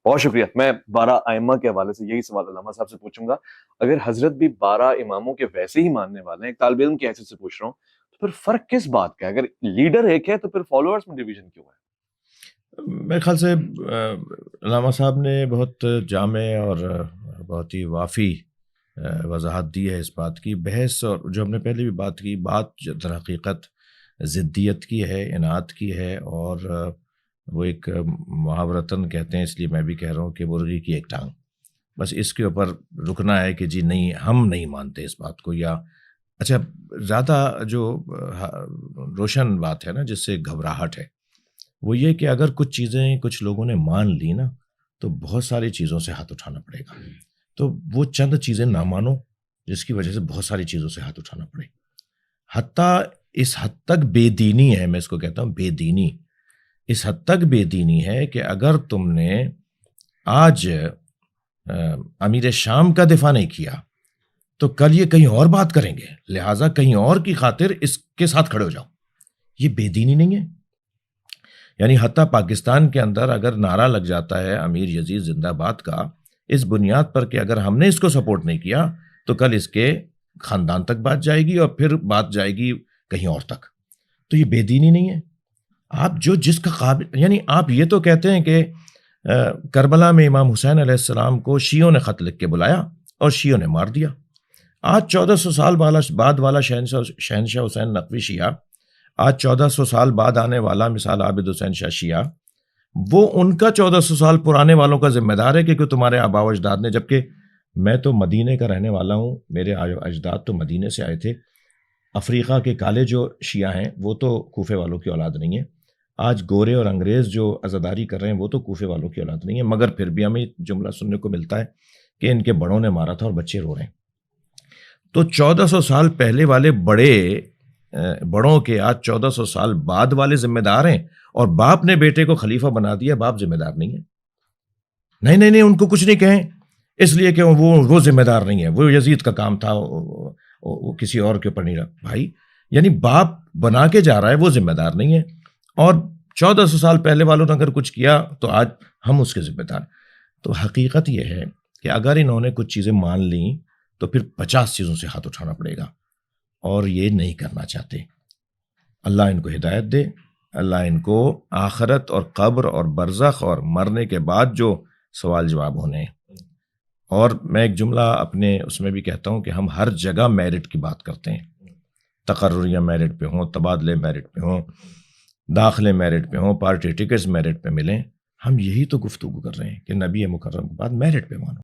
بہت شکریہ. میں 12 ائمہ کے حوالے سے یہی سوال علامہ صاحب سے پوچھوں گا. اگر حضرت بھی 12 اماموں کے ویسے ہی ماننے والے ہیں، ایک طالب علم کی حیثیت سے پوچھ رہا ہوں، تو پھر فرق کس بات کا ہے؟ اگر لیڈر ایک ہے تو پھر فالوورز میں ڈویژن کیوں ہے؟ میرے خیال سے علامہ صاحب نے بہت جامع اور بہت ہی وافی وضاحت دی ہے اس بات کی. بحث اور جو ہم نے پہلے بھی بات کی، بات در حقیقت ضدیت کی ہے، اناد کی ہے، اور وہ ایک محاورتاً کہتے ہیں، اس لیے میں بھی کہہ رہا ہوں کہ مرغی کی ایک ٹانگ. بس اس کے اوپر رکنا ہے کہ جی نہیں، ہم نہیں مانتے اس بات کو. یا اچھا، زیادہ جو روشن بات ہے نا جس سے گھبراہٹ ہے، وہ یہ کہ اگر کچھ چیزیں کچھ لوگوں نے مان لی نا تو بہت ساری چیزوں سے ہاتھ اٹھانا پڑے گا. تو وہ چند چیزیں نہ مانو جس کی وجہ سے بہت ساری چیزوں سے ہاتھ اٹھانا پڑے. حتیٰ اس حد تک بے دینی ہے، میں اس کو کہتا ہوں بے دینی، اس حد تک بے دینی ہے کہ اگر تم نے آج امیر شام کا دفاع نہیں کیا تو کل یہ کہیں اور بات کریں گے، لہٰذا کہیں اور کی خاطر اس کے ساتھ کھڑے ہو جاؤ. یہ بے دینی نہیں ہے؟ یعنی حتیٰ پاکستان کے اندر اگر نعرہ لگ جاتا ہے امیر یزید زندہ باد کا، اس بنیاد پر کہ اگر ہم نے اس کو سپورٹ نہیں کیا تو کل اس کے خاندان تک بات جائے گی اور پھر بات جائے گی کہیں اور تک. تو یہ بے دینی نہیں ہے؟ آپ جو جس کا قابل، یعنی آپ یہ تو کہتے ہیں کہ کربلا میں امام حسین علیہ السلام کو شیعوں نے خط لکھ کے بلایا اور شیعوں نے مار دیا. آج 1400 سال بعد والا شہنشاہ حسین نقوی شیعہ، آج 1400 سال بعد آنے والا مثال عابد حسین شاہ شیعہ، وہ ان کا 1400 سال پرانے والوں کا ذمہ دار ہے کہ تمہارے آبا و اجداد نے، جبکہ میں تو مدینے کا رہنے والا ہوں، میرے اجداد تو مدینے سے آئے تھے. افریقہ کے کالے جو شیعہ ہیں وہ تو کوفے والوں کی اولاد نہیں ہے. آج گورے اور انگریز جو عزاداری کر رہے ہیں وہ تو کوفے والوں کی اولاد نہیں ہے، مگر پھر بھی ہمیں جملہ سننے کو ملتا ہے کہ ان کے بڑوں نے مارا تھا اور بچے رو رہے ہیں. تو 1400 سال پہلے والے بڑوں کے آج 1400 سال بعد والے ذمہ دار ہیں، اور باپ نے بیٹے کو خلیفہ بنا دیا، باپ ذمہ دار نہیں ہے. نہیں، ان کو کچھ نہیں کہیں اس لیے کہ وہ ذمہ دار نہیں ہے، وہ یزید کا کام تھا، وہ کسی اور کے اوپر نہیں رہا. بھائی یعنی باپ بنا کے جا رہا ہے، وہ ذمہ دار نہیں ہے، اور 1400 سال پہلے والوں نے اگر کچھ کیا تو آج ہم اس کے ذمہ دار. تو حقیقت یہ ہے کہ اگر انہوں نے کچھ چیزیں مان لیں تو پھر 50 چیزوں سے ہاتھ اٹھانا پڑے گا، اور یہ نہیں کرنا چاہتے. اللہ ان کو ہدایت دے، اللہ ان کو آخرت اور قبر اور برزخ اور مرنے کے بعد جو سوال جواب ہونے ہیں. اور میں ایک جملہ اپنے اس میں بھی کہتا ہوں کہ ہم ہر جگہ میرٹ کی بات کرتے ہیں، تقرریہ میرٹ پہ ہوں، تبادلے میرٹ پہ ہوں، داخلے میرٹ پہ ہوں، پارٹی ٹکٹس میرٹ پہ ملیں. ہم یہی تو گفتگو کر رہے ہیں کہ نبی مکرم کے بعد میرٹ پہ مانو.